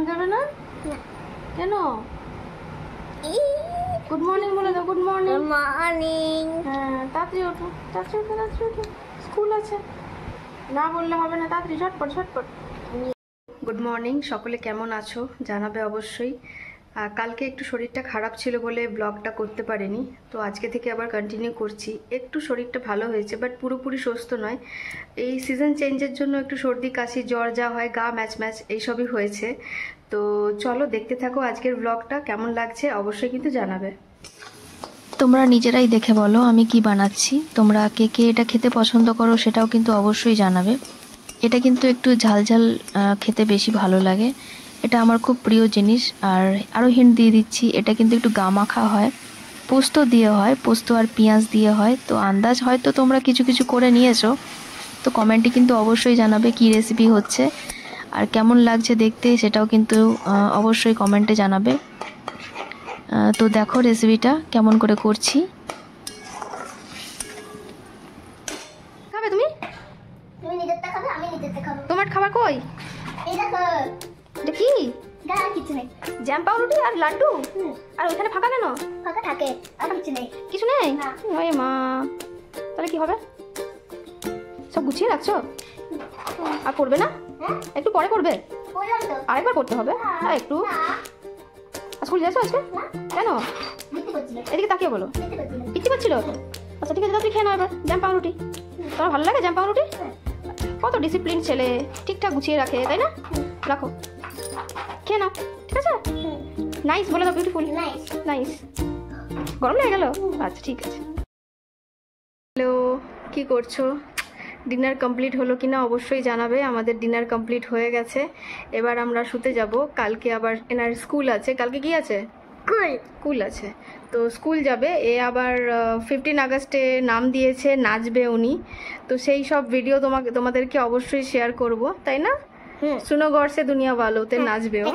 ঘুমানো যাবে না? কেন? গুড মর্নিং বলে দাও। Good morning. মর্নিং। হ্যাঁ, তাড়াতাড়ি ওঠো, তাড়াতাড়ি ওঠো, তাড়াতাড়ি ওঠো। স্কুল আছে, না বললে হবে না। তাড়াতাড়ি ঝটপট ঝটপট। গুড মর্নিং, সকলে কেমন আছো জানাবে অবশ্যই। কালকে একটু শরীরটা খারাপ ছিল বলে ব্লগটা করতে পারিনি, তো আজকে থেকে আবার কন্টিনিউ করছি। একটু শরীরটা ভালো হয়েছে, বাট পুরোপুরি সুস্থ নয়। এই সিজন চেঞ্জের জন্য একটু সর্দি কাশি জ্বর যা হয়, গা ম্যাচ ম্যাচ এইসবই হয়েছে। তো চলো দেখতে থাকো আজকের ব্লগটা, কেমন লাগছে অবশ্যই কিন্তু জানাবে। তোমরা নিজেরাই দেখে বলো আমি কি বানাচ্ছি। তোমরা কে কে এটা খেতে পছন্দ করো সেটাও কিন্তু অবশ্যই জানাবে। এটা কিন্তু একটু ঝালঝাল খেতে বেশি ভালো লাগে, এটা আমার খুব প্রিয় জিনিস। আর আরও হিন্ট দিয়ে দিচ্ছি, এটা কিন্তু একটু গা মাখা হয়, পোস্ত দিয়ে হয়, পোস্ত আর পেঁয়াজ দিয়ে হয়। তো আন্দাজ হয়তো তোমরা কিছু কিছু করে নিয়েছো, তো কমেন্টে কিন্তু অবশ্যই জানাবে কি রেসিপি হচ্ছে আর কেমন লাগছে দেখতে, সেটাও কিন্তু অবশ্যই কমেন্টে জানাবে। তো দেখো রেসিপিটা কেমন করে করছি। খাবে তুমি? তুমি নিজেরটা খাবে, আমি নিজেরটা খাবো। তোমার খাবার কই? এই দেখো। এটা কি? গায়ে কিছু নেই। জ্যাম পাউরুটি আর লাড্ডু? আর ওইখানে ফাঁকা কেন? ফাঁকা থাকে, আর কিছু নেই। কিছু নেই? না। ওই মা, তাহলে কি হবে? সব গুছিয়ে রাখছো? আর করবে না? হ্যাঁ? একটু পরে করবে? বললাম তো। আরেকবার করতে হবে। হ্যাঁ একটু। না, স্কুল যাচ্ছো আজকে? না, কেন? মিথ্যে করছি না। এদিকে তাকিয়ে বলো। মিথ্যে করছি না। ইচ্ছে করছিল? আচ্ছা ঠিক আছে, তাড়াতাড়ি খেয়ে নাও এবার জ্যাম পাউরুটি। তোমার ভালো লাগে জ্যাম পাউরুটি? কত ডিসিপ্লিন ছেলে, ঠিকঠাক গুছিয়ে রাখে, তাই না? রাখো, খেয়ে নাও, ঠিক আছে? নাইস বলে দাও, বিউটিফুল। নাইস। নাইস। গরম লেগে গেল? আচ্ছা ঠিক আছে। হ্যালো, কি করছো? ডিনার কমপ্লিট হলো কিনা অবশ্যই জানাবে। আমাদের ডিনার কমপ্লিট হয়ে গেছে, এবার আমরা শুতে যাব। কালকে আবার এনার স্কুল আছে। কালকে কি আছে? স্কুল আছে, তো স্কুল যাবে। এ আবার 15 আগস্টে নাম দিয়েছে, নাচবে উনি। তো সেই সব ভিডিও তোমাদেরকে অবশ্যই শেয়ার করব, তাই না? সুনো গড়সে দুনিয়া ভালোতে নাচবে ও।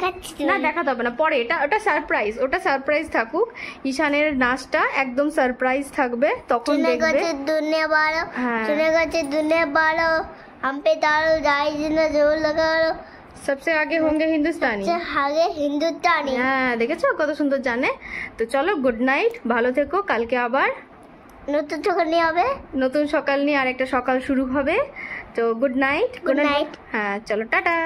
না দেখাতে হবে না, পরে। ওটা সারপ্রাইজ, ওটা সারপ্রাইজ থাকুক। ঈশানের নাচটা একদম সারপ্রাইজ থাকবে, তখন দেখবে। दुनिया वालों, हाँ। दुनिया वालों, हम पे डालो जाए जिन्ना जोर लगा लो। সবসে আগে হোঙ্গে হিন্দুস্তানি। आगे हिंदुस्तानी। হ্যাঁ দেখেছো কত সুন্দর জানে। তো চলো, গুড নাইট, ভালো থেকো। কালকে আবার নতুন সকাল নিয়ে হবে, নতুন সকাল নিয়ে আরেকটা সকাল শুরু হবে। তো গুড নাইট। Good night. হ্যাঁ চলো, টাটা।